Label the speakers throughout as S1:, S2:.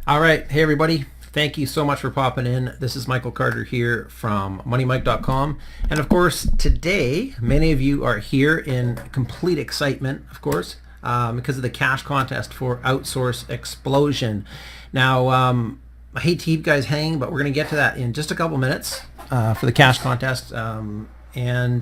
S1: All right. Hey, everybody. Thank you so much for popping in. This is Michael Carter here from MoneyMike.com. And of course, today, many of you are here in complete excitement, of course, because of the cash contest for Outsource Explosion. Now, I hate to keep you guys hanging, but we're going to get to that in just a couple minutes for the cash contest. And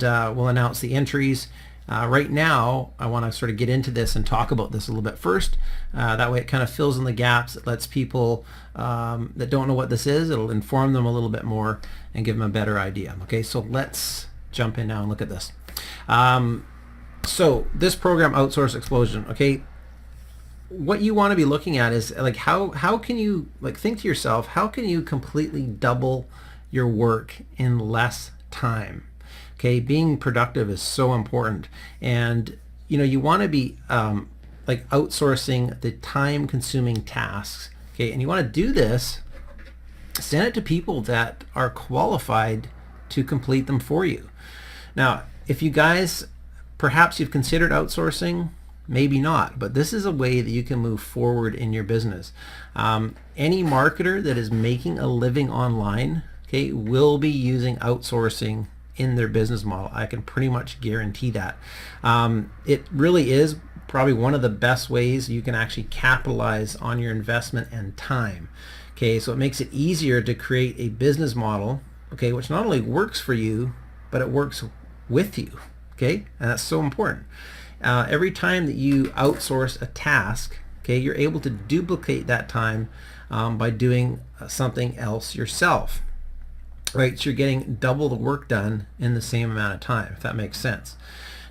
S1: we'll announce the entries. Right now, I want to sort of get into this and talk about this a little bit first. That way it kind of fills in the gaps. It lets people that don't know what this is, it'll inform them a little bit more and give them a better idea. Okay, so let's jump in now and look at this. So this program, Outsource Explosion, okay, what you want to be looking at is like how can you, like, think to yourself, how can you completely double your work in less time? Okay, being productive is so important, and you want to be like outsourcing the time-consuming tasks. Okay, and you want to do this. Send it to people that are qualified to complete them for you. Now, if you guys, perhaps you've considered outsourcing, maybe not, but this is a way that you can move forward in your business. Any marketer that is making a living online, okay, will be using outsourcing in their business model. I can pretty much guarantee that. It really is probably one of the best ways you can actually capitalize on your investment and time. Okay, so it makes it easier to create a business model, okay, which not only works for you, but it works with you. Okay, and that's so important. Every time that you outsource a task, okay, you're able to duplicate that time by doing something else yourself. Right, so you're getting double the work done in the same amount of time, if that makes sense.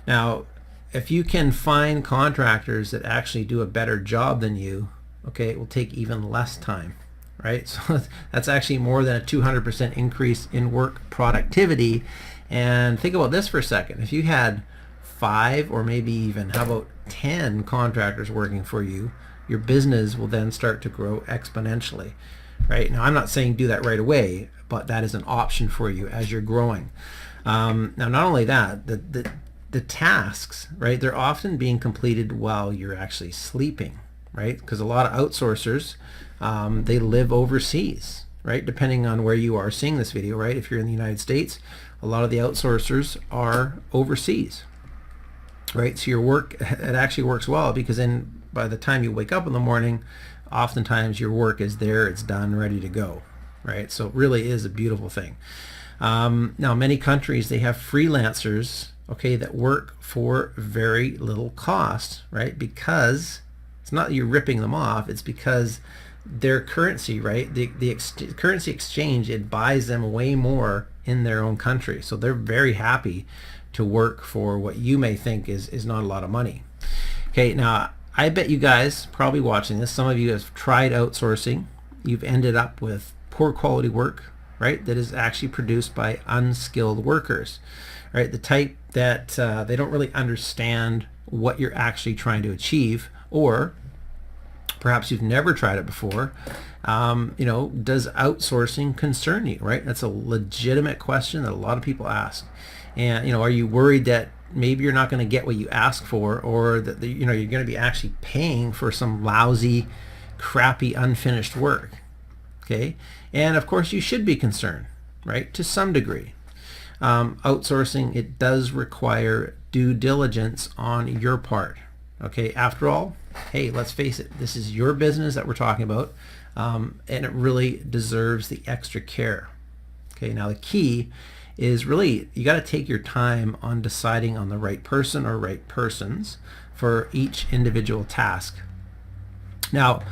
S1: Now, if you can find contractors that actually do a better job than you, okay, it will take even less time, right? So that's actually more than a 200% increase in work productivity. And think about this for a second. If you had 5 or maybe even, how about 10 contractors working for you, your business will then start to grow exponentially. Right, now I'm not saying do that right away, but that is an option for you as you're growing. Now, not only that, the tasks, right, they're often being completed while you're actually sleeping, right? Because a lot of outsourcers, they live overseas, right? Depending on where you are seeing this video, right? If you're in the United States, a lot of the outsourcers are overseas, right? So your work, it actually works well, because then by the time you wake up in the morning, oftentimes your work is there, it's done, ready to go, right? So it really is a beautiful thing. Now, many countries, they have freelancers, okay, that work for very little cost, right? Because it's not that you're ripping them off, it's because their currency, right, the currency exchange, it buys them way more in their own country. So they're very happy to work for what you may think is not a lot of money. Okay, now, I bet you guys probably watching this, some of you have tried outsourcing. You've ended up with poor quality work, right, that is actually produced by unskilled workers, right? The type that they don't really understand what you're actually trying to achieve, or perhaps you've never tried it before. Does outsourcing concern you, right? That's a legitimate question that a lot of people ask. And, are you worried that maybe you're not going to get what you ask for, or that you're going to be actually paying for some lousy, crappy, unfinished work? Okay, and of course you should be concerned, right, to some degree. Outsourcing, it does require due diligence on your part. Okay, after all, hey, let's face it, this is your business that we're talking about, and it really deserves the extra care. Okay, now the key is really, you got to take your time on deciding on the right person or right persons for each individual task. Now,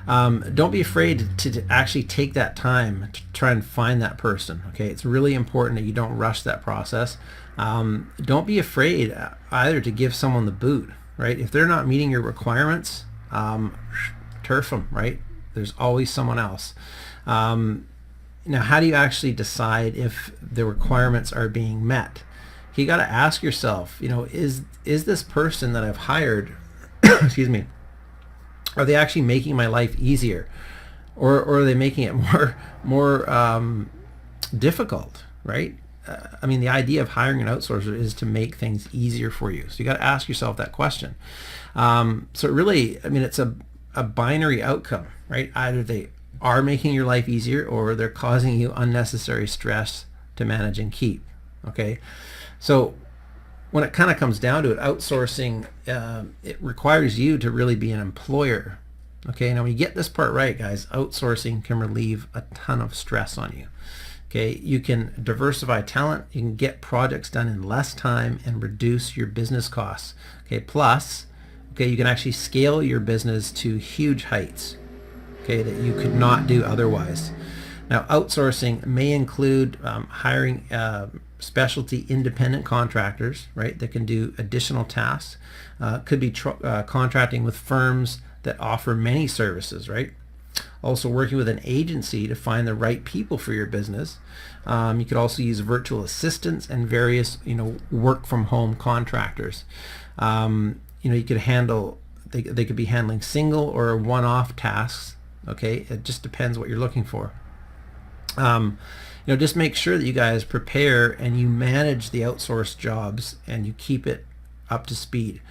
S1: don't be afraid to actually take that time to try and find that person. Okay, it's really important that you don't rush that process. Don't be afraid either to give someone the boot, right? If they're not meeting your requirements, turf them, right? There's always someone else. Now, how do you actually decide if the requirements are being met? You got to ask yourself, is this person that I've hired, excuse me, are they actually making my life easier, or are they making it more difficult, right? The idea of hiring an outsourcer is to make things easier for you. So you got to ask yourself that question. So really, it's a a binary outcome, right? Either they are making your life easier or they're causing you unnecessary stress to manage and keep. Okay, so when it kind of comes down to it, outsourcing, it requires you to really be an employer. Okay, now when you get this part right, guys, outsourcing can relieve a ton of stress on you. Okay, you can diversify talent, you can get projects done in less time and reduce your business costs. Okay, plus, okay, you can actually scale your business to huge heights, okay, that you could not do otherwise. Now, outsourcing may include hiring specialty independent contractors, right, that can do additional tasks. Could be contracting with firms that offer many services, right? Also working with an agency to find the right people for your business. You could also use virtual assistants and various, work from home contractors. You could handle, they could be handling single or one-off tasks. Okay, it just depends what you're looking for. Just make sure that you guys prepare and you manage the outsourced jobs and you keep it up to speed.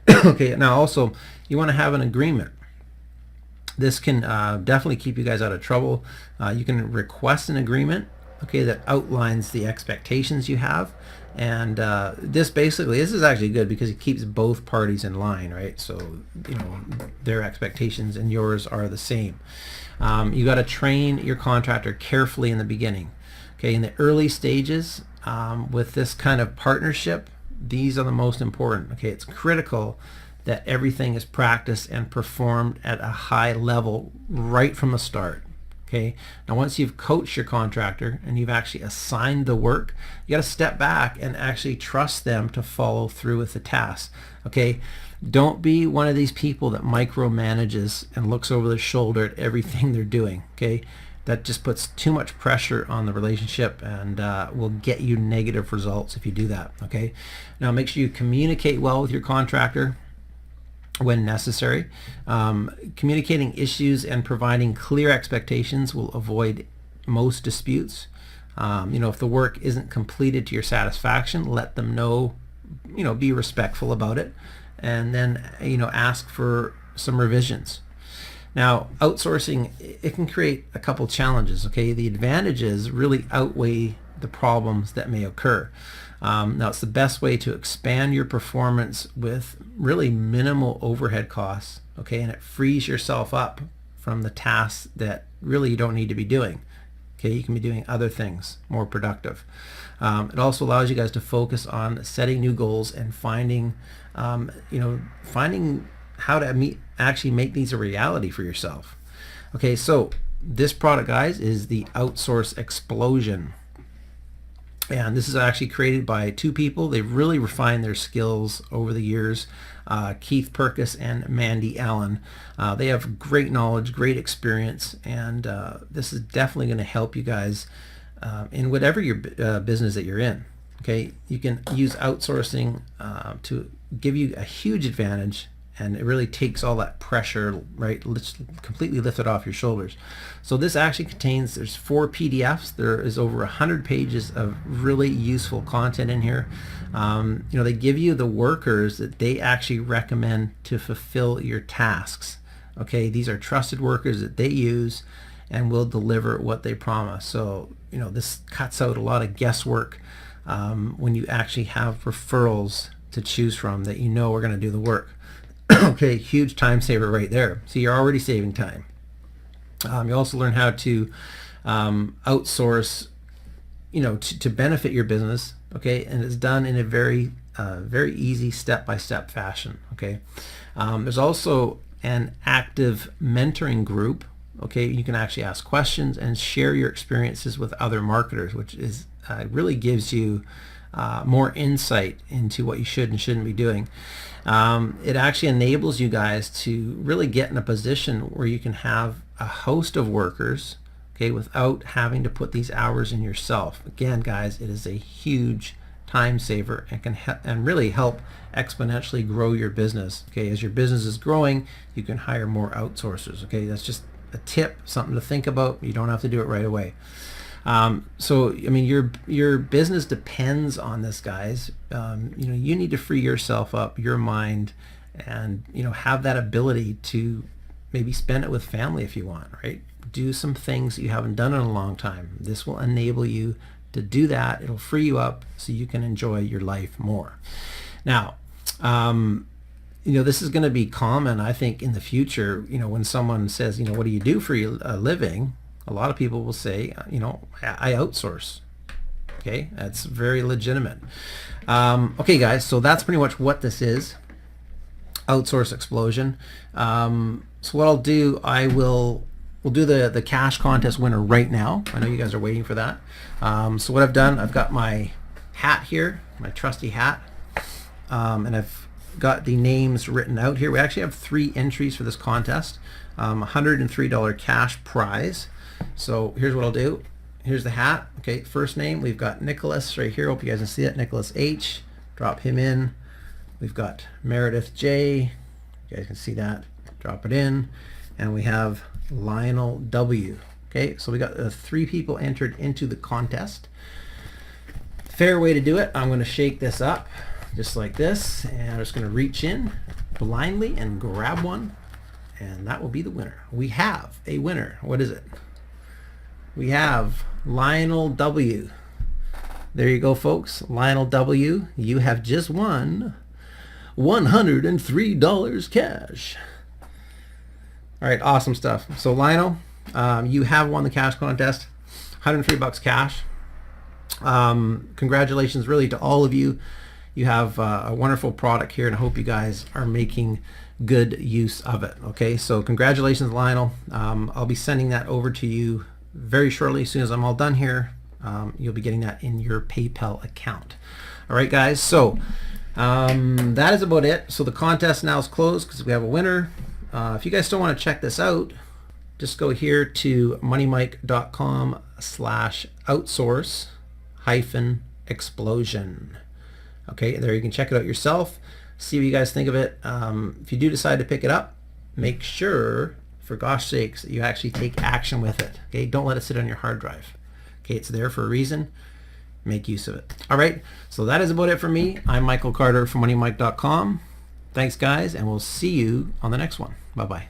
S1: Okay, now also you want to have an agreement. This can definitely keep you guys out of trouble. You can request an agreement, okay, that outlines the expectations you have. And this is actually good because it keeps both parties in line, right? So, their expectations and yours are the same. You got to train your contractor carefully in the beginning. Okay, in the early stages, with this kind of partnership, these are the most important. Okay, it's critical that everything is practiced and performed at a high level right from the start. Okay, now once you've coached your contractor and you've actually assigned the work, you got to step back and actually trust them to follow through with the task. Okay, don't be one of these people that micromanages and looks over their shoulder at everything they're doing. Okay, that just puts too much pressure on the relationship and will get you negative results if you do that. Okay, now make sure you communicate well with your contractor when necessary. Communicating issues and providing clear expectations will avoid most disputes. If the work isn't completed to your satisfaction, let them know, be respectful about it, and then, ask for some revisions. Now, outsourcing, it can create a couple challenges, okay? The advantages really outweigh the problems that may occur. Now, it's the best way to expand your performance with really minimal overhead costs, okay? And it frees yourself up from the tasks that really you don't need to be doing. Okay, you can be doing other things more productive. It also allows you guys to focus on setting new goals and finding how to actually make these a reality for yourself. Okay, so this product, guys, is the Outsource Explosion. And this is actually created by two people. They've really refined their skills over the years, Keith Purkis and Mandy Allen. They have great knowledge, great experience, and this is definitely going to help you guys in whatever your business that you're in. Okay, you can use outsourcing to give you a huge advantage, and it really takes all that pressure, right, completely lift it off your shoulders. So this actually contains, there's 4 PDFs. There is over 100 pages of really useful content in here. They give you the workers that they actually recommend to fulfill your tasks. Okay, these are trusted workers that they use and will deliver what they promise. So, this cuts out a lot of guesswork when you actually have referrals to choose from that are going to do the work. Okay, huge time saver right there. So you're already saving time. You also learn how to outsource, to benefit your business. Okay, and it's done in a very easy step-by-step fashion. Okay, there's also an active mentoring group. Okay, you can actually ask questions and share your experiences with other marketers, which is really gives you more insight into what you should and shouldn't be doing. It actually enables you guys to really get in a position where you can have a host of workers, okay, without having to put these hours in yourself. Again, guys, it is a huge time saver and can and really help exponentially grow your business. Okay, as your business is growing, you can hire more outsourcers. Okay, that's just a tip, something to think about. You don't have to do it right away. So, your business depends on this, guys. You need to free yourself up, your mind, and, have that ability to Maybe spend it with family if you want, right? Do some things that you haven't done in a long time. This will enable you to do that. It'll free you up so you can enjoy your life more. Now, this is going to be common, I think, in the future. When someone says, what do you do for your living? A lot of people will say, I outsource. Okay, that's very legitimate. Okay, guys, so that's pretty much what this is. Outsource Explosion. So what I'll do, we'll do the cash contest winner right now. I know you guys are waiting for that. So what I've done, I've got my hat here, my trusty hat, and I've got the names written out here. We actually have 3 entries for this contest. $103 cash prize. So here's what I'll do. Here's the hat. Okay, first name, we've got Nicholas right here. Hope you guys can see it. Nicholas H. Drop him in. We've got Meredith J. You guys can see that. Drop it in. And we have Lionel W. Okay, so we got 3 people entered into the contest. Fair way to do it. I'm going to shake this up just like this, and I'm just going to reach in blindly and grab one, and that will be the winner. We have a winner. What is it? We have Lionel W. There you go, folks. Lionel W. You have just won $103 cash. All right, awesome stuff. So Lionel, you have won the cash contest, $103 cash. Congratulations really to all of you. You have a wonderful product here, and I hope you guys are making good use of it. Okay, so congratulations, Lionel. I'll be sending that over to you very shortly. As soon as I'm all done here, you'll be getting that in your PayPal account. All right, guys, so that is about it. So the contest now is closed because we have a winner. If you guys still want to check this out, just go here to moneymike.com/outsource-explosion. Okay, there you can check it out yourself, see what you guys think of it. If you do decide to pick it up, make sure, for gosh sakes, that you actually take action with it. Okay, don't let it sit on your hard drive. Okay, it's there for a reason. Make use of it. All right, so that is about it for me. I'm Michael Carter from moneymike.com. Thanks, guys, and we'll see you on the next one. Bye-bye.